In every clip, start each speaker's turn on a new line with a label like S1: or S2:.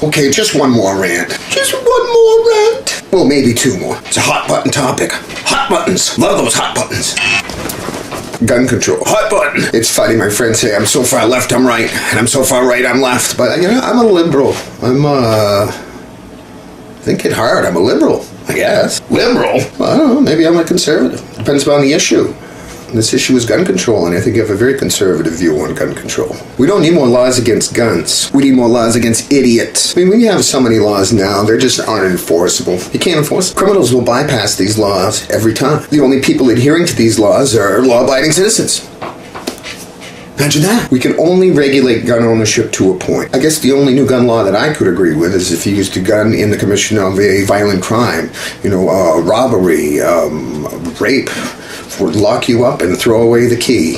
S1: Okay, just one more rant. Just one more rant. Well, maybe two more. It's a hot button topic. Hot buttons. Love those hot buttons. Gun control. Hot button. It's funny, my friends say I'm so far left, I'm right. And I'm so far right, I'm left. But, I'm a liberal. Thinking hard. I'm a liberal, I guess. Liberal? Well, I don't know. Maybe I'm a conservative. Depends on the issue. This issue is gun control, and I think you have a very conservative view on gun control. We don't need more laws against guns. We need more laws against idiots. I mean, we have so many laws now, they just aren't enforceable. You can't enforce them. Criminals will bypass these laws every time. The only people adhering to these laws are law-abiding citizens. Imagine that. We can only regulate gun ownership to a point. I guess the only new gun law that I could agree with is if you used a gun in the commission of a violent crime, robbery, rape, would lock you up and throw away the key.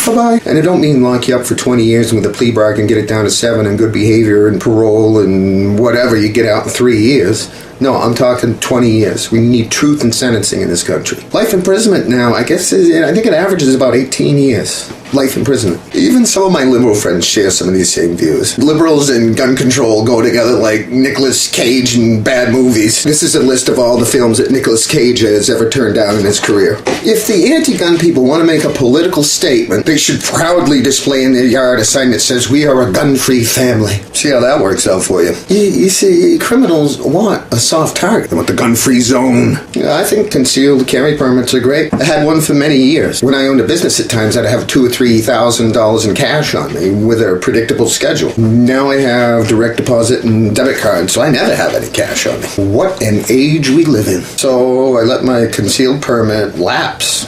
S1: Bye-bye. And I don't mean lock you up for 20 years and with a plea bargain get it down to 7 and good behavior and parole and whatever, you get out in 3 years. No, I'm talking 20 years. We need truth in sentencing in this country. Life imprisonment now, I think it averages about 18 years. Life imprisonment. Even some of my liberal friends share some of these same views. Liberals and gun control go together like Nicolas Cage in bad movies. This is a list of all the films that Nicolas Cage has ever turned down in his career. If the anti-gun people want to make a political statement, they should proudly display in their yard a sign that says, "We are a gun-free family." See how that works out for you. You see, criminals want a soft target. They want the gun-free zone. I think concealed carry permits are great. I had one for many years. When I owned a business at times, I'd have $2,000 or $3,000 in cash on me with a predictable schedule. Now I have direct deposit and debit cards, so I never have any cash on me. What an age we live in. So I let my concealed permit lapse.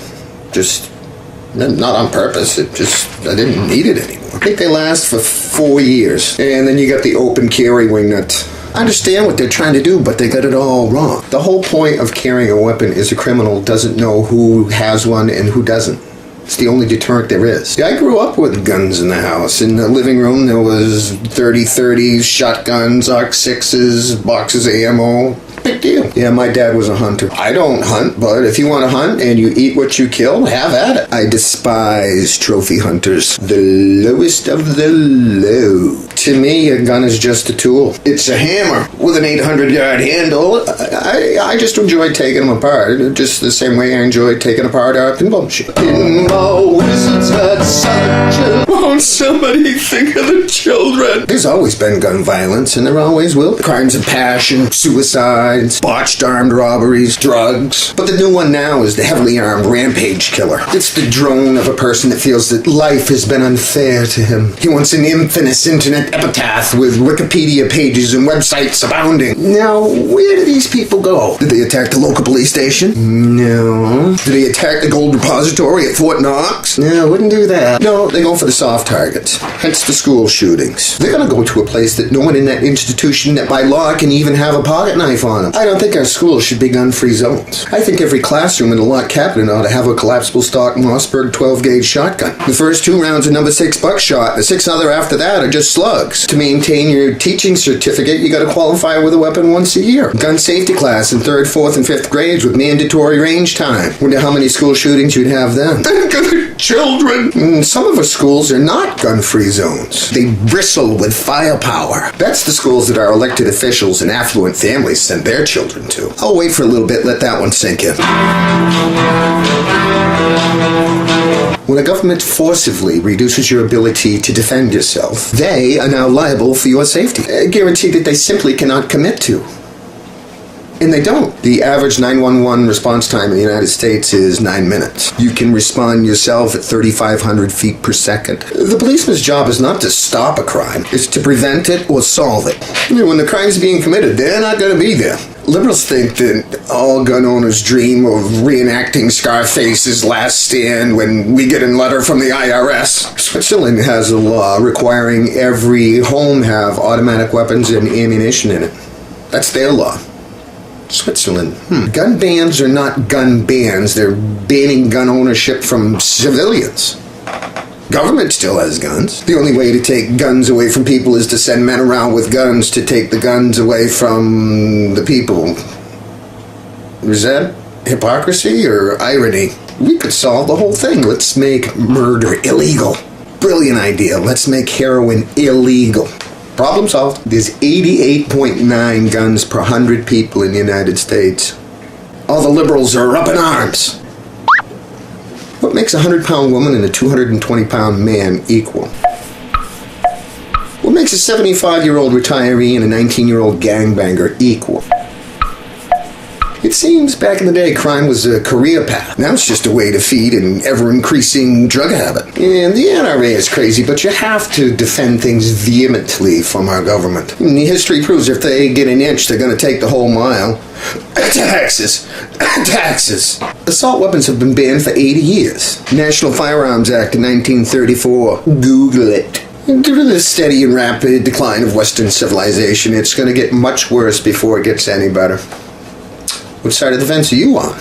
S1: Just not on purpose. I didn't need it anymore. I think they last for 4 years. And then you got the open carry wing nut. I understand what they're trying to do, but they got it all wrong. The whole point of carrying a weapon is a criminal doesn't know who has one and who doesn't. It's the only deterrent there is. Yeah, I grew up with guns in the house. In the living room, there was 30-30s, shotguns, ARC-6s, boxes of ammo. Big deal. Yeah, my dad was a hunter. I don't hunt, but if you want to hunt and you eat what you kill, have at it. I despise trophy hunters. The lowest of the low. To me, a gun is just a tool. It's a hammer with an 800-yard handle. I just enjoy taking them apart, just the same way I enjoy taking apart our pinball machine. Pinball wizards had such a... Won't somebody think of the children? There's always been gun violence, and there always will be. Crimes of passion, suicides, botched armed robberies, drugs. But the new one now is the heavily armed rampage killer. It's the drone of a person that feels that life has been unfair to him. He wants an infamous internet epitaph with Wikipedia pages and websites abounding. Now, where do these people go? Did they attack the local police station? No. Did they attack the gold repository at Fort Knox? No, wouldn't do that. No, they go for the soft targets. Hence the school shootings. They're gonna go to a place that no one in that institution that by law can even have a pocket knife on them. I don't think our schools should be gun-free zones. I think every classroom in the lock cabinet ought to have a collapsible stock Mossberg 12-gauge shotgun. The first 2 rounds are number 6 buckshot. The 6 other after that are just slugs. To maintain your teaching certificate, you gotta qualify with a weapon once a year. Gun safety class in 3rd, 4th, and 5th grades with mandatory range time. Wonder how many school shootings you'd have then. Think of the children! Some of our schools are not gun-free zones. They bristle with firepower. That's the schools that our elected officials and affluent families send their children to. I'll wait for a little bit, let that one sink in. When a government forcibly reduces your ability to defend yourself, they are now liable for your safety. A guarantee that they simply cannot commit to. And they don't. The average 911 response time in the United States is 9 minutes. You can respond yourself at 3,500 feet per second. The policeman's job is not to stop a crime. It's to prevent it or solve it. When the crime's being committed, they're not going to be there. Liberals think that all gun owners dream of reenacting Scarface's last stand when we get a letter from the IRS. Switzerland has a law requiring every home have automatic weapons and ammunition in it. That's their law. Switzerland. Gun bans are not gun bans. They're banning gun ownership from civilians. Government still has guns. The only way to take guns away from people is to send men around with guns to take the guns away from the people. Is that hypocrisy or irony? We could solve the whole thing. Let's make murder illegal. Brilliant idea. Let's make heroin illegal. Problem solved. There's 88.9 guns per 100 people in the United States. All the liberals are up in arms. What makes a 100-pound woman and a 220-pound man equal? What makes a 75-year-old retiree and a 19-year-old gangbanger equal? It seems back in the day crime was a career path. Now it's just a way to feed an ever-increasing drug habit. And the NRA is crazy, but you have to defend things vehemently from our government. And history proves if they get an inch, they're going to take the whole mile. Taxes. Taxes. Assault weapons have been banned for 80 years. National Firearms Act of 1934. Google it. Due to the steady and rapid decline of Western civilization, it's going to get much worse before it gets any better. Which side of the fence are you on?